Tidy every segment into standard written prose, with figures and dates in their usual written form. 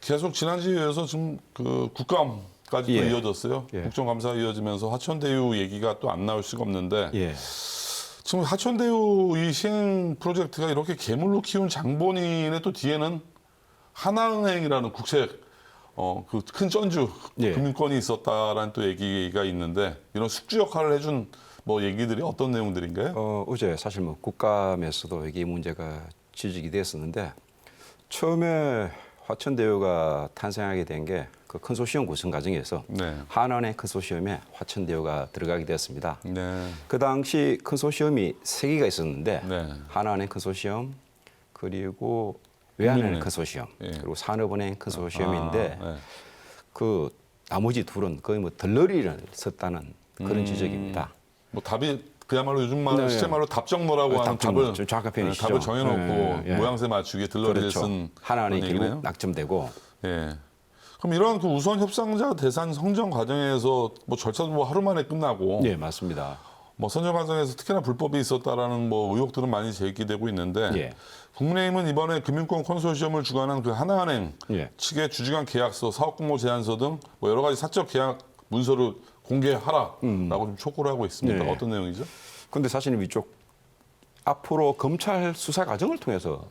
계속 지난주에 이어서 지금 그 국감까지 또 예. 이어졌어요. 예. 국정감사 이어지면서 하천대유 얘기가 또 안 나올 수가 없는데 예. 지금 하천대유 이 시행 프로젝트가 이렇게 괴물로 키운 장본인의 또 뒤에는 하나은행이라는 국책 그 큰 전주 예. 금융권이 있었다라는 또 얘기가 있는데 이런 숙주 역할을 해준 뭐 얘기들이 어떤 내용들인가요? 어제 사실 뭐 국감에서도 이게 문제가 지적이 됐었는데 처음에 화천대유가 탄생하게 된 게 그 컨소시엄 구성 과정에서 네. 한원의 컨소시엄에 화천대유가 들어가게 되었습니다. 네. 그 당시 컨소시엄이 세 개가 있었는데 네. 하나은행 컨소시엄 그리고 외환은행 컨소시엄 예. 그리고 산업은행 컨소시엄인데 네. 그 나머지 둘은 거의 뭐 덜러리를 썼다는 그런 지적입니다. 뭐 답이 그야말로 요즘 말로 네. 시제 말로 답정너라고 하는 답정너, 답을 좀 정확한 표현이시죠. 답을 정해놓고 예, 예. 모양새 맞추기에 들러리를 그렇죠. 쓴 하나은행이 그런 결국 얘기네요. 낙점되고 예. 그럼 이런 그 우선 협상자 대상 선정 과정에서 뭐 절차도 뭐 하루 만에 끝나고 네 맞습니다. 뭐 선정 과정에서 특히나 불법이 있었다라는 뭐 의혹들은 많이 제기되고 있는데 예. 국민의힘은 이번에 금융권 컨소시엄을 주관한 그 하나은행 예. 측의 주주간 계약서, 사업공모 제안서 등 뭐 여러 가지 사적 계약 문서를 공개하라라고 좀 촉구를 하고 있습니다. 네. 어떤 내용이죠? 근데 사실은 이쪽 앞으로 검찰 수사 과정을 통해서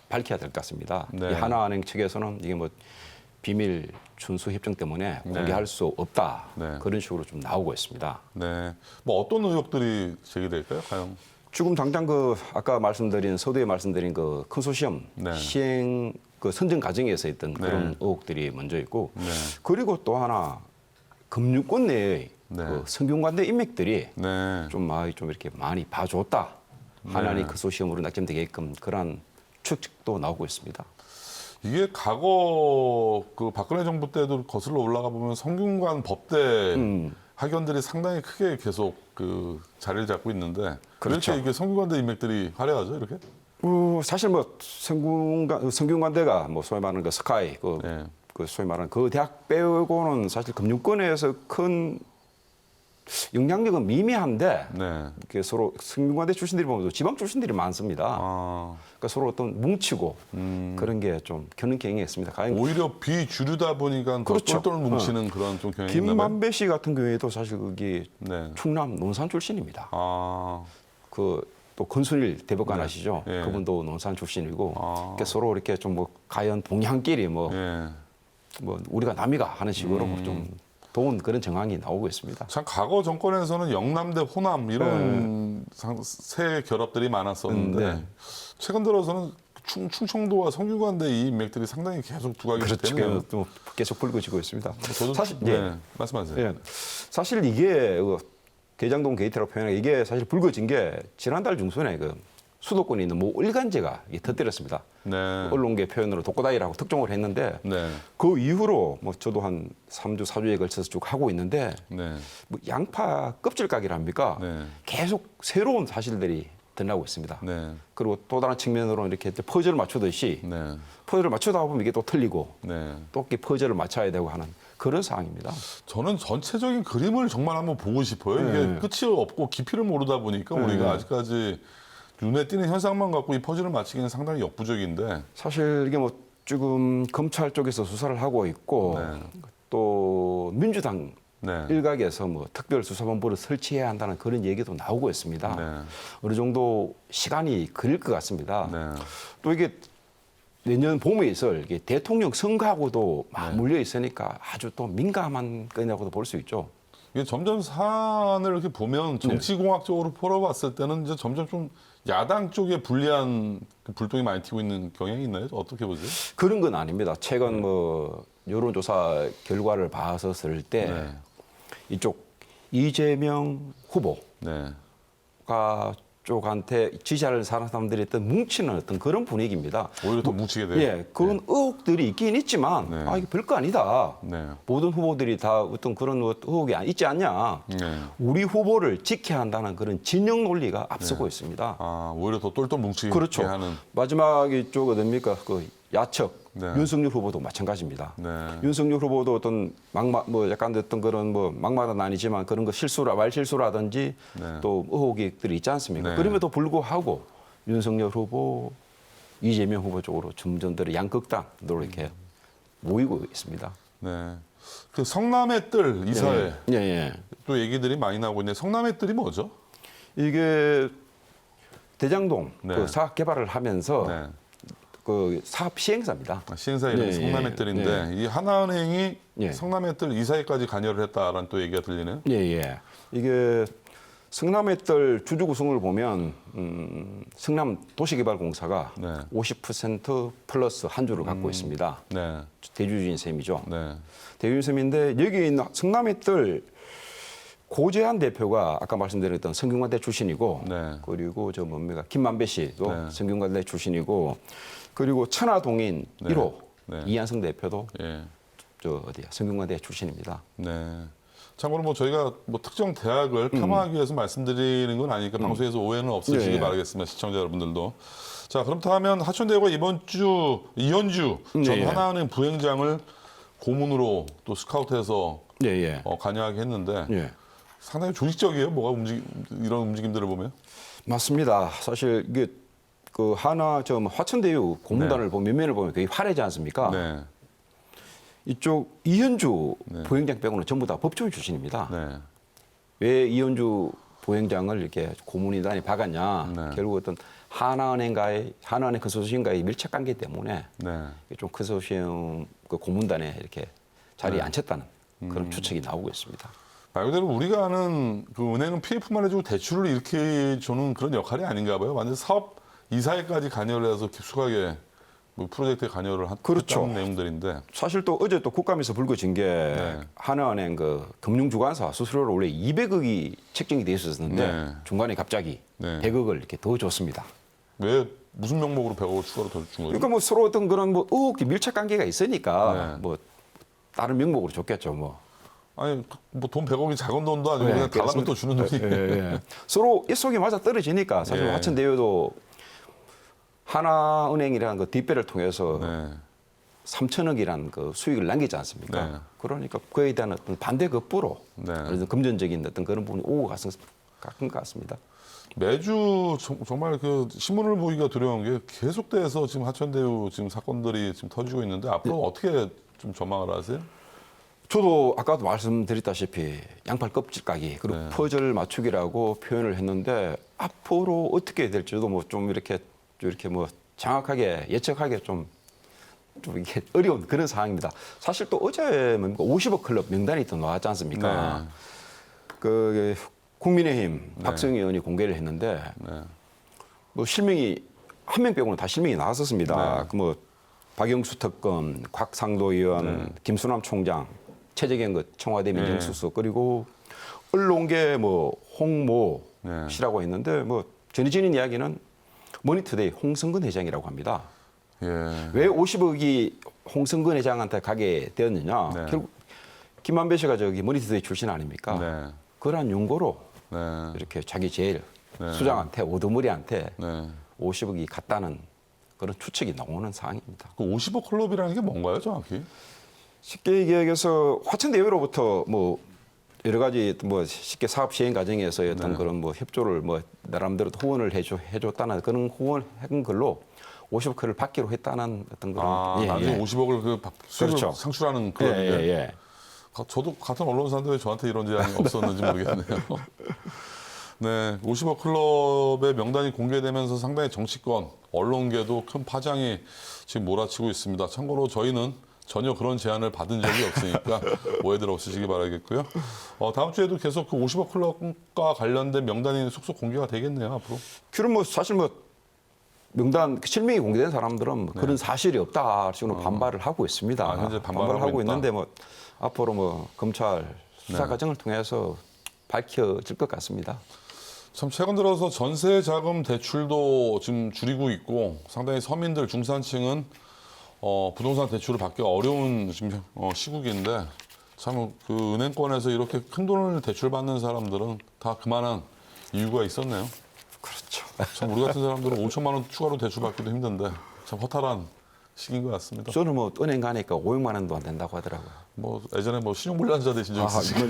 밝혀야 될 것 같습니다. 네. 이 하나은행 측에서는 이게 뭐 비밀 준수 협정 때문에 공개할 수 없다 네. 그런 식으로 좀 나오고 있습니다. 네. 뭐 어떤 의혹들이 제기될까요, 과연? 지금 당장 그 아까 말씀드린 서두에 말씀드린 그 컨소시엄 네. 시행 그 선정 과정에서 있던 그런 네. 의혹들이 먼저 있고 네. 그리고 또 하나 금융권 내의 네. 그 성균관대 인맥들이 네. 좀 이렇게 많이 봐줬다. 하나니 컨소시엄으로 낙점되게끔 그런 추측도 나오고 있습니다. 이게 과거 그 박근혜 정부 때도 거슬러 올라가 보면 성균관 법대 학연들이 상당히 크게 계속 그 자리를 잡고 있는데 왜 그렇죠. 이렇게 이게 성균관대 인맥들이 화려하죠, 이렇게? 사실 뭐 성균관대가 뭐 소위 말하는 그 스카이 네. 그 소위 말하는 그 대학 빼고는 사실 금융권에서 큰 영향력은 미미한데 네. 이렇게 서로 성균관대 출신들이 보면 지방 출신들이 많습니다. 아, 그러니까 서로 어떤 뭉치고 그런 게 좀 겨는 경향이 있습니다. 과연 오히려 비주류다 보니까 더 그렇죠. 똘똘 뭉치는 그런 좀 경향이 있나 봐요. 김만배 씨 같은 경우에도 사실 그게 네. 충남 논산 출신입니다. 아, 그 또 권순일 대법관 네. 아시죠? 예. 그분도 논산 출신이고 아. 그러니까 서로 이렇게 좀 뭐 가연 동향끼리 뭐 우리가 남이가 하는 식으로 좀 도운 그런 정황이 나오고 있습니다. 참 과거 정권에서는 영남 대 호남 이런 세 결합들이 많았었는데 네. 최근 들어서는 충청도와 성균관대 이 인맥들이 상당히 계속 두각이 그렇죠. 되네요. 또 계속 불거지고 있습니다. 저도 사실 네, 말씀하세요. 예. 사실 이게 그 대장동 게이트라고 표현한 이게 사실 불거진 게 지난달 중순에 그 수도권에 있는 모 일간지가 이게 터뜨렸습니다. 네. 언론계 표현으로 독고다이라고 특종을 했는데 네. 그 이후로 뭐 저도 한 3주, 4주에 걸쳐서 쭉 하고 있는데 네. 뭐 양파 껍질 까기랍니까? 네. 계속 새로운 사실들이 드러나고 있습니다. 네. 그리고 또 다른 측면으로 이렇게 퍼즐을 맞추듯이 네. 퍼즐을 맞추다 보면 이게 또 틀리고 네. 또 이렇게 퍼즐을 맞춰야 되고 하는 그런 상황입니다. 저는 전체적인 그림을 정말 한번 보고 싶어요. 이게 네. 끝이 없고 깊이를 모르다 보니까 우리가 아직까지 눈에 띄는 현상만 갖고 이 퍼즐을 맞추기는 상당히 역부족인데. 사실 이게 뭐 지금 검찰 쪽에서 수사를 하고 있고 네. 또 민주당 네. 일각에서 뭐 특별수사본부를 설치해야 한다는 그런 얘기도 나오고 있습니다. 네. 어느 정도 시간이 걸릴 것 같습니다. 네. 또 이게 내년 봄에 있을 이게 대통령 선거하고도 맞물려 있으니까 아주 또 민감한 건이라고도 볼 수 있죠. 이게 점점 사안을 이렇게 보면 정치공학적으로 풀어봤을 때는 이제 점점 좀 야당 쪽에 불리한 그 불똥이 많이 튀고 있는 경향이 있나요? 어떻게 보세요? 그런 건 아닙니다. 최근 뭐 여론조사 결과를 봤었을 때 네. 이쪽 이재명 후보가 네. 쪽한테 지지하는 사람들이 어떤 뭉치는 어떤 그런 분위기입니다. 오히려 더 뭉치게 돼요. 예, 그런 의혹들이 있긴 있지만 네. 이게 별거 아니다. 네. 모든 후보들이 다 어떤 그런 의혹이 있지 않냐. 네. 우리 후보를 지켜야 한다는 그런 진영 논리가 앞서고 있습니다. 아, 오히려 더 똘똘 뭉치게 그렇죠. 하는. 마지막 이쪽 어딥니까? 그 야척 네. 윤석열 후보도 마찬가지입니다. 네. 윤석열 후보도 어떤 뭐 약간 어떤 그런 뭐 막말은 아니지만 그런 거 말실수라든지 네. 또 의혹들이 있지 않습니까? 네. 그럼에도 불구하고 윤석열 후보, 이재명 후보 쪽으로 점점 더 양극단으로 이렇게 모이고 있습니다. 네. 그 성남의 뜰 이사회 예, 예. 또 얘기들이 많이 나오고 있는데 성남의 뜰이 뭐죠? 이게 대장동 네. 그 사업 개발을 하면서 네. 그 사업 시행사입니다. 시행사 이름이 네, 성남의 예, 뜰인데 이 하나은행이 예. 성남의 뜰 이사회까지 관여를 했다라는 또 얘기가 들리네요. 예, 예. 이게 성남의 뜰 주주 구성을 보면 성남 도시개발공사가 네. 50% 플러스 한 주를 갖고 있습니다. 네. 대주주인 셈이죠. 네. 대주주인 셈인데 여기 있는 성남의 뜰 고재한 대표가 아까 말씀드렸던 성균관대 출신이고 네. 그리고 저 뭡니까 김만배 씨도 네. 성균관대 출신이고 그리고 천화동인 네. 1호 네. 이한성 대표도 예. 저 어디야 성균관대 출신입니다. 네. 참고로 뭐 저희가 뭐 특정 대학을 폄하하기 위해서 말씀드리는 건 아니니까 방송에서 오해는 없으시기 예, 예. 바라겠습니다. 시청자 여러분들도. 자, 그렇다면 하천대유가 이번 주 이현주 전 예, 예. 하나은행 부행장을 고문으로 또 스카우트해서 예, 예. 관여하게 했는데 예. 상당히 조직적이에요. 이런 움직임들을 보면. 맞습니다. 사실 이게 그 하나 저 화천대유 고문단을 보면 면면을 보면 굉장히 화려하지 않습니까? 네. 이쪽 이현주 부행장 빼고는 전부 다 법조인 출신입니다. 네. 왜 이현주 부행장을 이렇게 고문단이 박았냐? 네. 결국 어떤 하나은행 컨소시엄과의 밀착 관계 때문에 네. 좀 컨소시엄 그 고문단에 이렇게 자리에 앉혔다는 그런 추측이 나오고 있습니다. 말 그대로 우리가 아는 그 은행은 PF만 해주고 대출을 이렇게 주는 그런 역할이 아닌가 봐요. 완전 사업 이사회까지 관여를 해서 깊숙하게 뭐 프로젝트에 관여를 그렇죠. 했다는 내용들인데. 사실 또 어제 또 국감에서 불거진 게 네. 하나은행 그 금융주관사 수수료를 원래 200억이 책정이 돼 있었는데 네. 중간에 갑자기 네. 100억을 이렇게 더 줬습니다. 왜 무슨 명목으로 100억을 추가로 더 준 거죠? 그러니까 뭐 서로 어떤 그런 뭐 의혹 밀착 관계가 있으니까 네. 뭐 다른 명목으로 줬겠죠 뭐. 아니 뭐 돈 100억이 작은 돈도 아니고 그냥 달라면 또 주는 돈이. 예. 서로 일속이 맞아 떨어지니까 사실 예. 화천대유도 하나은행이라는 그 뒷배를 통해서 네. 3천억이라는 그 수익을 남기지 않습니까? 네. 그러니까 그에 대한 어떤 반대 급부로 네. 그래서 금전적인 어떤 그런 부분이 오고 갔은 것 같습니다. 매주 정말 그 신문을 보기가 두려운 게 계속돼서 지금 하천대유 지금 사건들이 지금 터지고 있는데 앞으로 네. 어떻게 좀 전망을 하세요? 저도 아까도 말씀드렸다시피 양팔 껍질 까기 그리고 네. 퍼즐 맞추기라고 표현을 했는데 앞으로 어떻게 될지도 뭐 좀 이렇게 뭐 정확하게 예측하기 좀 이게 어려운 그런 상황입니다. 사실 또 어제 뭡니까 50억 클럽 명단이 또 나왔지 않습니까? 네. 그 국민의힘 박성희 의원이 공개를 했는데 네. 뭐 실명이 한 명 빼고는 다 실명이 나왔었습니다. 네. 그 뭐 박영수 특검, 곽상도 의원, 네. 김수남 총장, 최재경 그 청와대 네. 민정수석 그리고 언론계 뭐 홍모 네. 씨라고 했는데 뭐 전해지는 이야기는 머니투데이 홍성근 회장이라고 합니다. 예. 왜 50억이 홍성근 회장한테 가게 되었느냐? 네. 결국 김만배 씨가 저기 머니투데이 출신 아닙니까? 네. 그러한 용고로 네. 이렇게 자기 제일 네. 수장한테 오드머리한테 네. 50억이 갔다는 그런 추측이 나오는 상황입니다. 그 50억 클럽이라는 게 뭔가요, 정확히? 쉽게 얘기해서 화천대유로부터 뭐 여러 가지 뭐 쉽게 사업 시행 과정에서 어떤 네. 그런 뭐 협조를 뭐 나름대로 후원을 해줬다는 그런 후원한 걸로 50억을 받기로 했다는 어떤 그런 나중에 50억을 그 수익을 그렇죠. 상출하는 그런 게. 예. 저도 같은 언론사인데 왜 저한테 이런 제안이 없었는지 모르겠네요. 네, 50억 클럽의 명단이 공개되면서 상당히 정치권, 언론계도 큰 파장이 지금 몰아치고 있습니다. 참고로 저희는 전혀 그런 제안을 받은 적이 없으니까 오해들 없으시기 바라겠고요. 다음 주에도 계속 그 50억 클럽과 관련된 명단이 속속 공개가 되겠네요, 앞으로. 그럼 뭐 사실 뭐 명단 실명이 공개된 사람들은 뭐 그런 사실이 없다 식으로 반발을 하고 있습니다. 아, 현재 반발하고 하고 있다. 있는데 뭐 앞으로 뭐 검찰 수사 과정을 통해서 밝혀질 것 같습니다. 참 최근 들어서 전세 자금 대출도 지금 줄이고 있고 상당히 서민들 중산층은 부동산 대출을 받기 어려운 지금 시국인데 참 그 은행권에서 이렇게 큰 돈을 대출받는 사람들은 다 그만한 이유가 있었네요. 그렇죠. 참 우리 같은 사람들은 5천만 원 추가로 대출받기도 힘든데 참 허탈한 시기인 것 같습니다. 저는 뭐 은행 가니까 500만 원도 안 된다고 하더라고요. 뭐 예전에 뭐 신용불량자 되신 적 있으시죠?